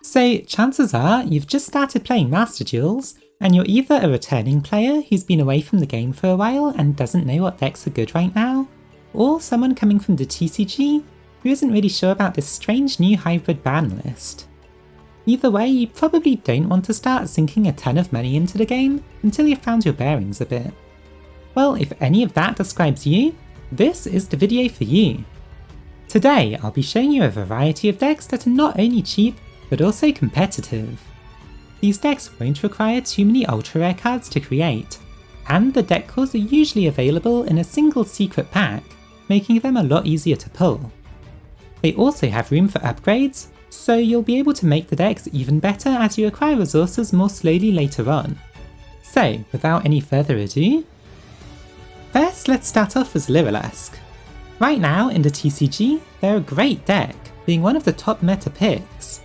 So chances are you've just started playing Master Duels, and you're either a returning player who's been away from the game for a while and doesn't know what decks are good right now, or someone coming from the TCG who isn't really sure about this strange new hybrid ban list. Either way, you probably don't want to start sinking a ton of money into the game until you've found your bearings a bit. Well, if any of that describes you, this is the video for you. Today, I'll be showing you a variety of decks that are not only cheap, but also competitive. These decks won't require too many ultra rare cards to create, and the deck cores are usually available in a single secret pack, making them a lot easier to pull. They also have room for upgrades, so you'll be able to make the decks even better as you acquire resources more slowly later on. So, without any further ado, first let's start off with Lyrilusc. Right now in the TCG, they're a great deck, being one of the top meta picks.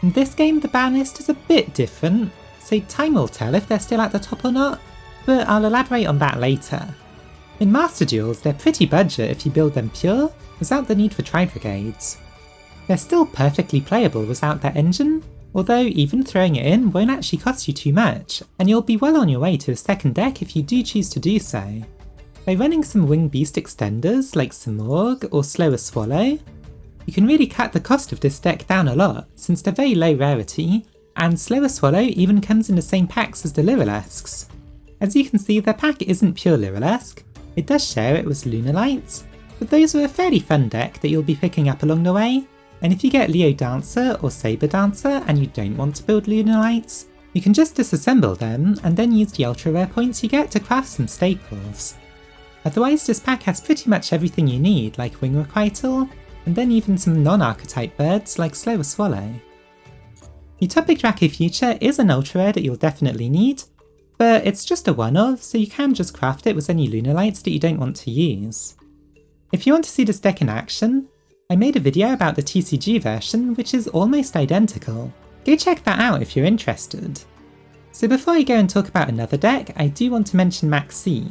In this game the ban list is a bit different, so time will tell if they're still at the top or not, but I'll elaborate on that later. In Master Duels they're pretty budget if you build them pure, without the need for Tri-Brigades. They're still perfectly playable without that engine, although even throwing it in won't actually cost you too much, and you'll be well on your way to a second deck if you do choose to do so. By running some Wing Beast extenders like Simorg or Slower Swallow, you can really cut the cost of this deck down a lot, since they're very low rarity, and Slower Swallow even comes in the same packs as the Lyriluscs. As you can see, their pack isn't pure Lyrilusc, it does share it with Lunalights, but those are a fairly fun deck that you'll be picking up along the way, and if you get Leo Dancer or Saber Dancer and you don't want to build Lunalights, you can just disassemble them and then use the ultra rare points you get to craft some staples. Otherwise this pack has pretty much everything you need, like Wing Requital, and then even some non-archetype birds like Slower Swallow. Utopic Draco Future is an ultra rare that you'll definitely need, but it's just a one-of, so you can just craft it with any Lunalights that you don't want to use. If you want to see this deck in action, I made a video about the TCG version which is almost identical. Go check that out if you're interested. So before I go and talk about another deck, I do want to mention Max C.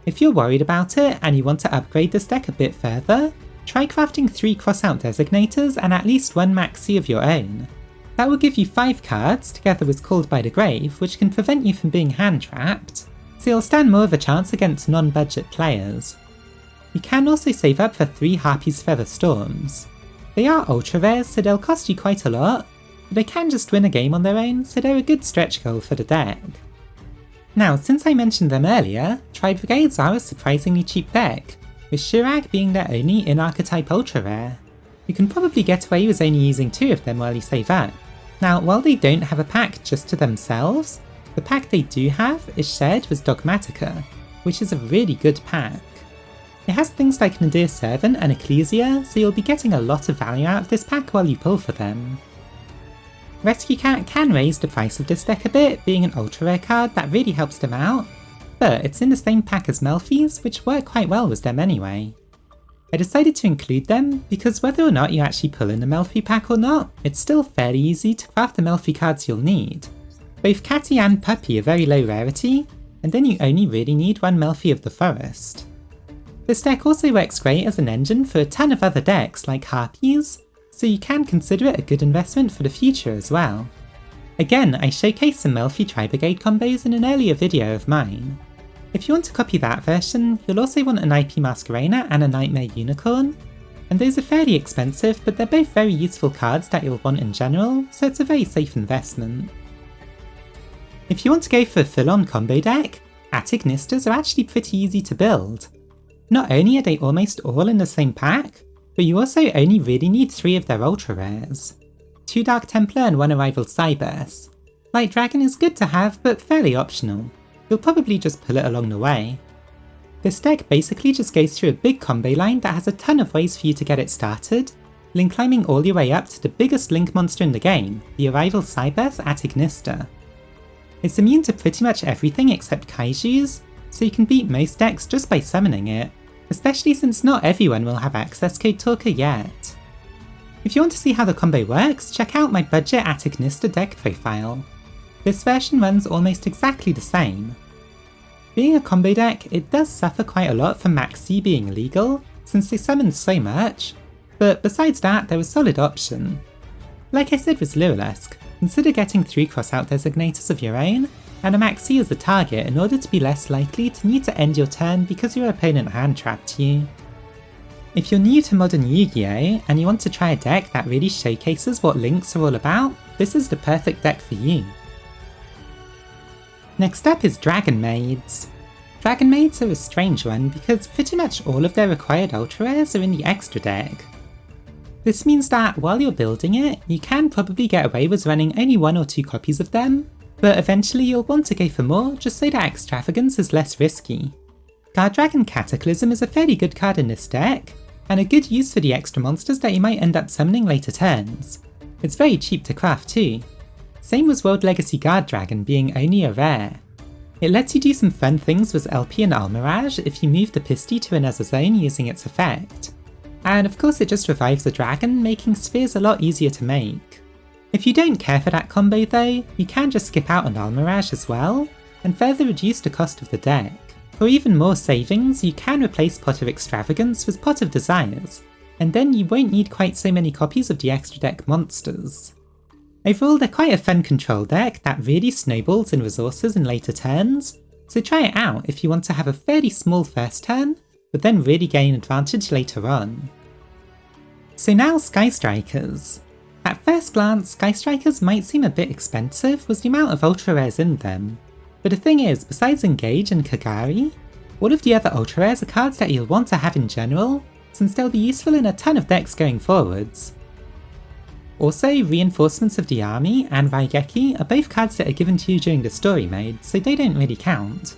If you're worried about it and you want to upgrade this deck a bit further, try crafting 3 crossout designators and at least 1 Max C of your own. That will give you 5 cards, together with Called by the Grave, which can prevent you from being hand-trapped, so you'll stand more of a chance against non-budget players. You can also save up for 3 Harpy's Feather Storms. They are ultra rares, so they'll cost you quite a lot, but they can just win a game on their own, so they're a good stretch goal for the deck. Now, since I mentioned them earlier, Tri-Brigades are a surprisingly cheap deck, with Shirag being their only in-archetype ultra rare. You can probably get away with only using 2 of them while you save up. Now, while they don't have a pack just to themselves, the pack they do have is shared with Dogmatica, which is a really good pack. It has things like Nadir Servant and Ecclesia, so you'll be getting a lot of value out of this pack while you pull for them. Rescue Cat can raise the price of this deck a bit, being an ultra rare card that really helps them out, but it's in the same pack as Melfi's, which work quite well with them anyway. I decided to include them because whether or not you actually pull in the Melfi pack or not, it's still fairly easy to craft the Melfi cards you'll need. Both Catty and Puppy are very low rarity, and then you only really need 1 Melfi of the Forest. This deck also works great as an engine for a ton of other decks like Harpies, so you can consider it a good investment for the future as well. Again, I showcased some Melfi Tri-Brigade combos in an earlier video of mine. If you want to copy that version, you'll also want an IP Masquerena and a Nightmare Unicorn, and those are fairly expensive, but they're both very useful cards that you'll want in general, so it's a very safe investment. If you want to go for a full-on combo deck, Ignisters are actually pretty easy to build. Not only are they almost all in the same pack, but you also only really need 3 of their ultra rares. 2 Dark Templar and 1 Arrival Cybers. Light Dragon is good to have, but fairly optional. You'll probably just pull it along the way. This deck basically just goes through a big combo line that has a ton of ways for you to get it started, link climbing all your way up to the biggest link monster in the game, the Arrival Cybers at Ignister. It's immune to pretty much everything except Kaijus, so you can beat most decks just by summoning it, especially since not everyone will have access code Talker yet. If you want to see how the combo works, check out my budget at Ignister deck profile. This version runs almost exactly the same. Being a combo deck, it does suffer quite a lot from Max C being illegal, since they summon so much, but besides that they're a solid option. Like I said with Lyrilusc, consider getting 3 crossout designators of your own, and a Maxi as a target in order to be less likely to need to end your turn because your opponent hand-trapped you. If you're new to modern Yu-Gi-Oh! And you want to try a deck that really showcases what links are all about, this is the perfect deck for you. Next up is Dragonmaids. Dragonmaids are a strange one because pretty much all of their required ultra rares are in the extra deck. This means that while you're building it, you can probably get away with running only 1 or 2 copies of them, but eventually you'll want to go for more just so that extravagance is less risky. Guard Dragon Cataclysm is a fairly good card in this deck, and a good use for the extra monsters that you might end up summoning later turns. It's very cheap to craft too. Same with World Legacy Guard Dragon being only a rare. It lets you do some fun things with LP and Almirage if you move the Pisty to another zone using its effect. And of course it just revives the dragon, making spheres a lot easier to make. If you don't care for that combo though, you can just skip out on Almirage as well, and further reduce the cost of the deck. For even more savings, you can replace Pot of Extravagance with Pot of Desires, and then you won't need quite so many copies of the extra deck monsters. Overall, they're quite a fun control deck that really snowballs in resources in later turns, so try it out if you want to have a fairly small first turn, but then really gain advantage later on. So now Sky Strikers. At first glance, Sky Strikers might seem a bit expensive with the amount of ultra rares in them, but the thing is, besides Engage and Kagari, all of the other ultra rares are cards that you'll want to have in general, since they'll be useful in a ton of decks going forwards. Also, Reinforcements of the Army and Raigeki are both cards that are given to you during the story mode, so they don't really count.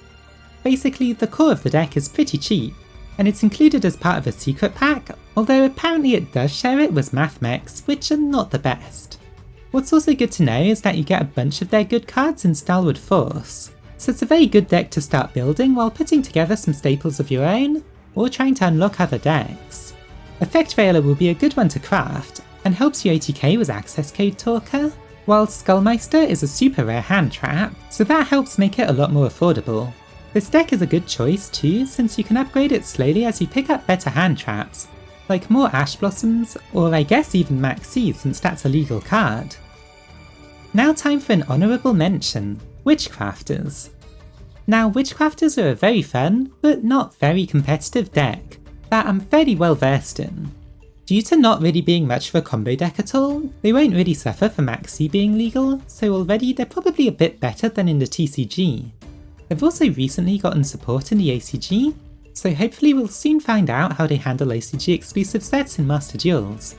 Basically, the core of the deck is pretty cheap, and it's included as part of a secret pack, although apparently it does share it with Math Mechs, which are not the best. What's also good to know is that you get a bunch of their good cards in Stalwart Force, so it's a very good deck to start building while putting together some staples of your own, or trying to unlock other decks. Effect Veiler will be a good one to craft, and helps you ATK with Access Code Talker, while Skullmeister is a super rare hand trap, so that helps make it a lot more affordable. This deck is a good choice too, since you can upgrade it slowly as you pick up better hand traps, like more Ash Blossoms, or I guess even Maxi since that's a legal card. Now time for an honourable mention, Witchcrafters. Now Witchcrafters are a very fun, but not very competitive deck, that I'm fairly well versed in. Due to not really being much of a combo deck at all, they won't really suffer for Maxi being legal, so already they're probably a bit better than in the TCG. They've also recently gotten support in the ACG, so hopefully we'll soon find out how they handle ACG exclusive sets in Master Duels.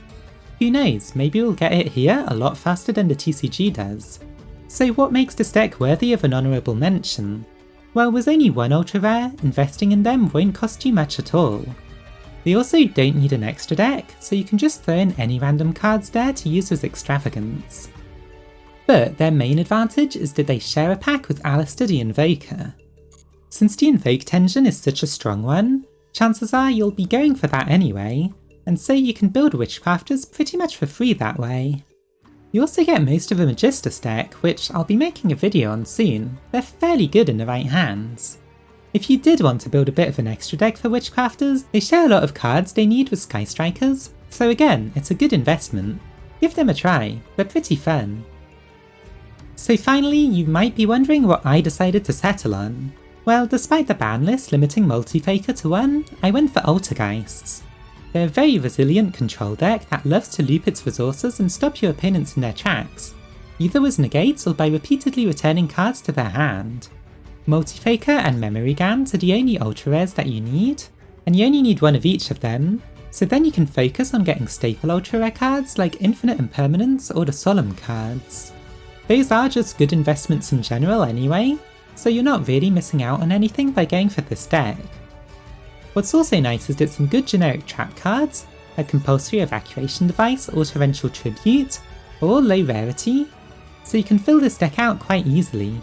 Who knows, maybe we'll get it here a lot faster than the TCG does. So what makes this deck worthy of an honourable mention? Well, with only 1 ultra rare, investing in them won't cost you much at all. They also don't need an extra deck, so you can just throw in any random cards there to use as extravagance. But their main advantage is that they share a pack with Alistair the Invoker. Since the Invoked engine is such a strong one, chances are you'll be going for that anyway, and so you can build Witchcrafters pretty much for free that way. You also get most of a Magistus deck, which I'll be making a video on soon. They're fairly good in the right hands. If you did want to build a bit of an extra deck for Witchcrafters, they share a lot of cards they need with Sky Strikers, so again, it's a good investment. Give them a try, they're pretty fun. So finally, you might be wondering what I decided to settle on. Well, despite the ban list limiting Multifaker to 1, I went for Altergeists. They're a very resilient control deck that loves to loop its resources and stop your opponents in their tracks, either with negates or by repeatedly returning cards to their hand. Multifaker and Memory Gans are the only ultra rares that you need, and you only need 1 of each of them, so then you can focus on getting staple ultra rare cards like Infinite Impermanence or the Solemn cards. Those are just good investments in general anyway, so you're not really missing out on anything by going for this deck. What's also nice is that some good generic trap cards, like Compulsory Evacuation Device or Torrential Tribute, are all low rarity, so you can fill this deck out quite easily.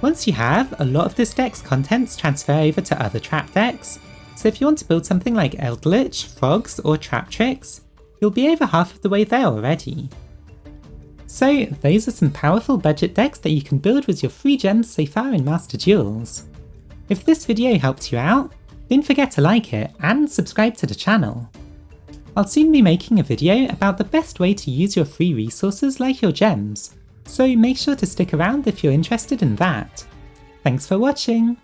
Once you have, a lot of this deck's contents transfer over to other trap decks, so if you want to build something like Eldritch, Frogs or Trap Tricks, you'll be over half of the way there already. So those are some powerful budget decks that you can build with your free gems so far in Master Duels. If this video helped you out, don't forget to like it and subscribe to the channel. I'll soon be making a video about the best way to use your free resources like your gems, so make sure to stick around if you're interested in that. Thanks for watching!